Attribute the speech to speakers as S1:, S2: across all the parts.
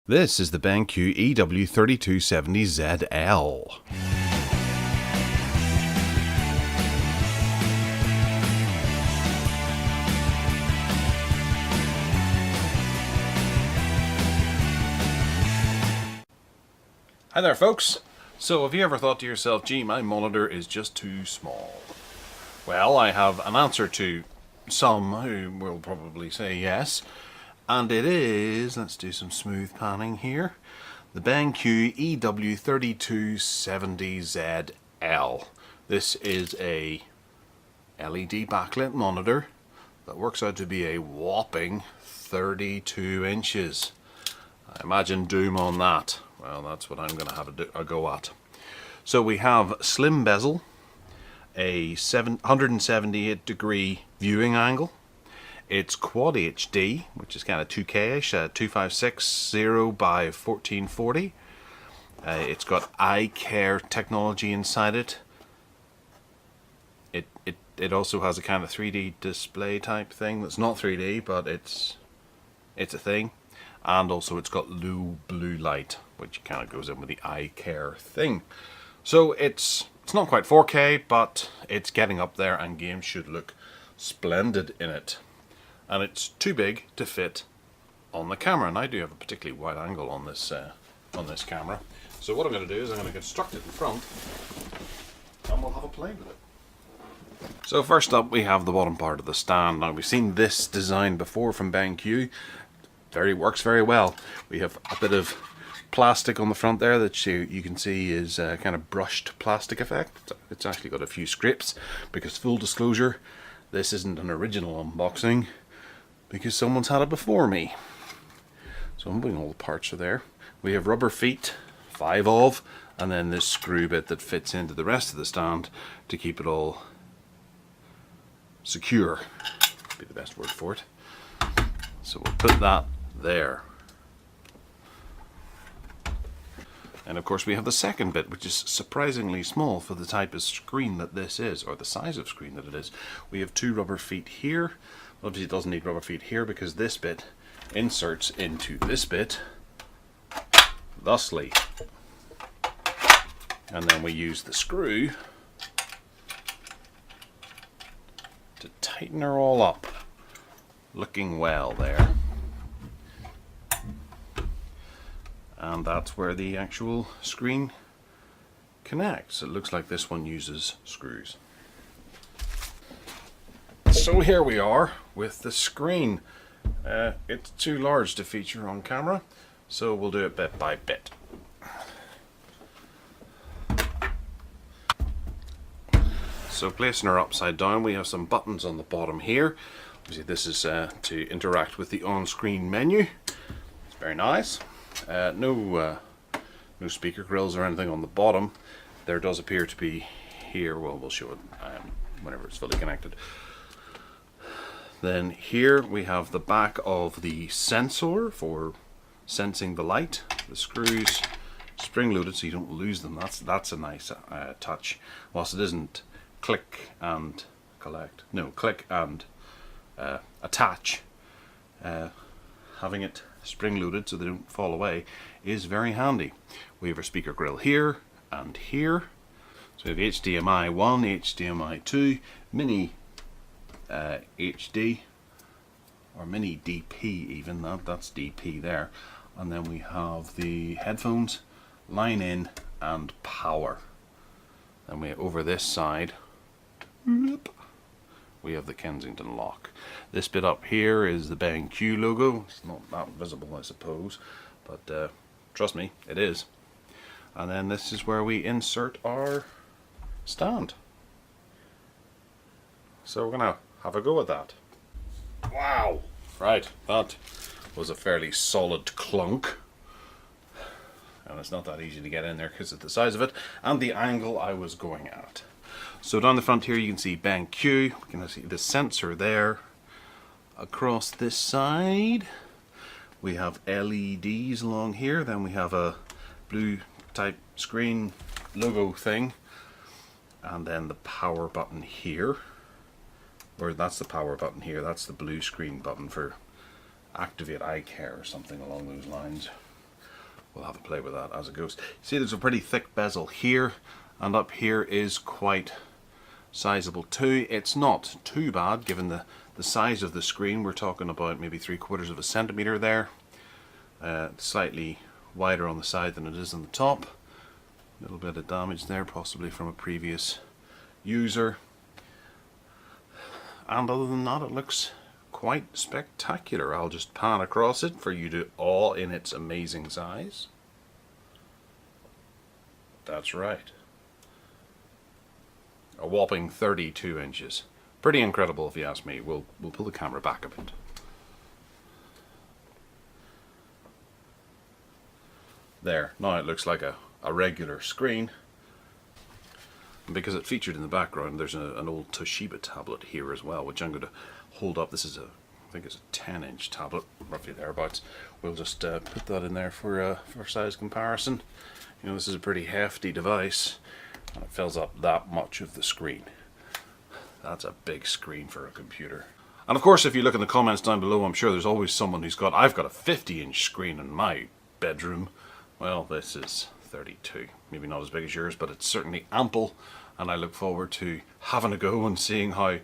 S1: This is the BenQ EW3270ZL. Hi there folks. So have you ever thought to yourself, gee, my monitor is just too small? Well, I have an answer to some who will probably say yes. And it is, let's do some smooth panning here, the BenQ EW3270ZL. This is a LED backlit monitor that works out to be a whopping 32 inches. I imagine doom on that. Well, that's what I'm going to have a go at. So we have slim bezel, a 178 degree viewing angle. It's Quad HD, which is kind of 2K-ish, 2560 by 1440. It's got eye care technology inside it. It also has a kind of 3D display type thing that's not 3D, but it's a thing. And also it's got low blue light, which kind of goes in with the eye care thing. So it's not quite 4K, but it's getting up there, and games should look splendid in it. And it's too big to fit on the camera, and I do have a particularly wide angle on this camera. So what I'm going to do is I'm going to construct it in front, and we'll have a play with it. So first up, we have the bottom part of the stand. Now we've seen this design before from BenQ. Works very well. We have a bit of plastic on the front there that you can see is a kind of brushed plastic effect. It's actually got a few scrapes because, full disclosure, this isn't an original unboxing, because someone's had it before me. So I'm putting all the parts are there. We have rubber feet, 5 of, and then this screw bit that fits into the rest of the stand to keep it all secure, would be the best word for it. So we'll put that there. And of course we have the second bit, which is surprisingly small for the type of screen that this is, or the size of screen that it is. We have 2 rubber feet here. Obviously it doesn't need rubber feet here because this bit inserts into this bit thusly. And then we use the screw to tighten her all up. Looking well there. And that's where the actual screen connects. It looks like this one uses screws. So here we are with the screen. It's too large to feature on camera, so we'll do it bit by bit. So placing her upside down, we have some buttons on the bottom here. Obviously this is to interact with the on-screen menu. It's very nice. No speaker grills or anything on the bottom. There does appear to be here, well, we'll show it whenever it's fully connected. Then here we have the back of the sensor for sensing the light. The screws spring loaded so you don't lose them. That's a nice touch. Whilst it isn't click and collect, no, click and attach, having it spring loaded so they don't fall away is very handy. We have our speaker grill here and here. So we have HDMI 1, HDMI 2, mini HD, or mini DP even, that's DP there. And then we have the headphones, line in, and power. Then we over this side, we have the Kensington Lock. This bit up here is the BenQ logo. It's not that visible, I suppose, but trust me, it is. And then this is where we insert our stand. So we're gonna have a go at that. Wow! Right, that was a fairly solid clunk. And it's not that easy to get in there because of the size of it and the angle I was going at. So down the front here you can see BenQ. We can see the sensor there. Across this side we have LEDs along here. Then we have a blue type screen logo thing. And then the power button here. Or that's the power button here. That's the blue screen button for activate eye care or something along those lines. we'll have a play with that as it goes. See, there's a pretty thick bezel here, and up here is quite sizable too. It's not too bad given the size of the screen. We're talking about maybe 3/4 of a centimetre there. Slightly wider on the side than it is on the top. A little bit of damage there, possibly from a previous user. And other than that, it looks quite spectacular. I'll just pan across it for you to awe in its amazing size. That's right. A whopping 32 inches. Pretty incredible if you ask me. We'll pull the camera back a bit. There, now it looks like a regular screen. And because it featured in the background, there's an old Toshiba tablet here as well, which I'm going to hold up. This is I think it's a 10-inch tablet, roughly thereabouts. We'll just put that in there for size comparison. You know, this is a pretty hefty device, and it fills up that much of the screen. That's a big screen for a computer. And of course, if you look in the comments down below, I'm sure there's always someone who's got, I've got a 50-inch screen in my bedroom. Well, this is 32. Maybe not as big as yours, but it's certainly ample, and I look forward to having a go and seeing how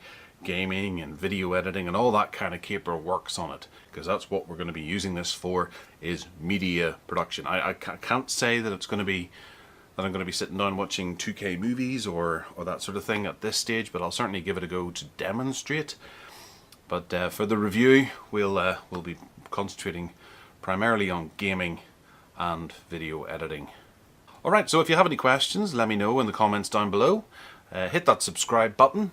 S1: gaming and video editing and all that kind of caper works on it, because that's what we're going to be using this for, is media production. I can't say that it's going to be that I'm going to be sitting down watching 2K movies or that sort of thing at this stage, but I'll certainly give it a go to demonstrate. But for the review, we'll be concentrating primarily on gaming and video editing. Alright, so if you have any questions, let me know in the comments down below. Hit that subscribe button.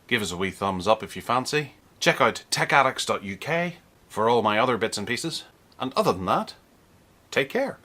S1: Give us a wee thumbs up if you fancy. Check out techaddicts.uk for all my other bits and pieces. And other than that, take care.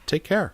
S1: Take care.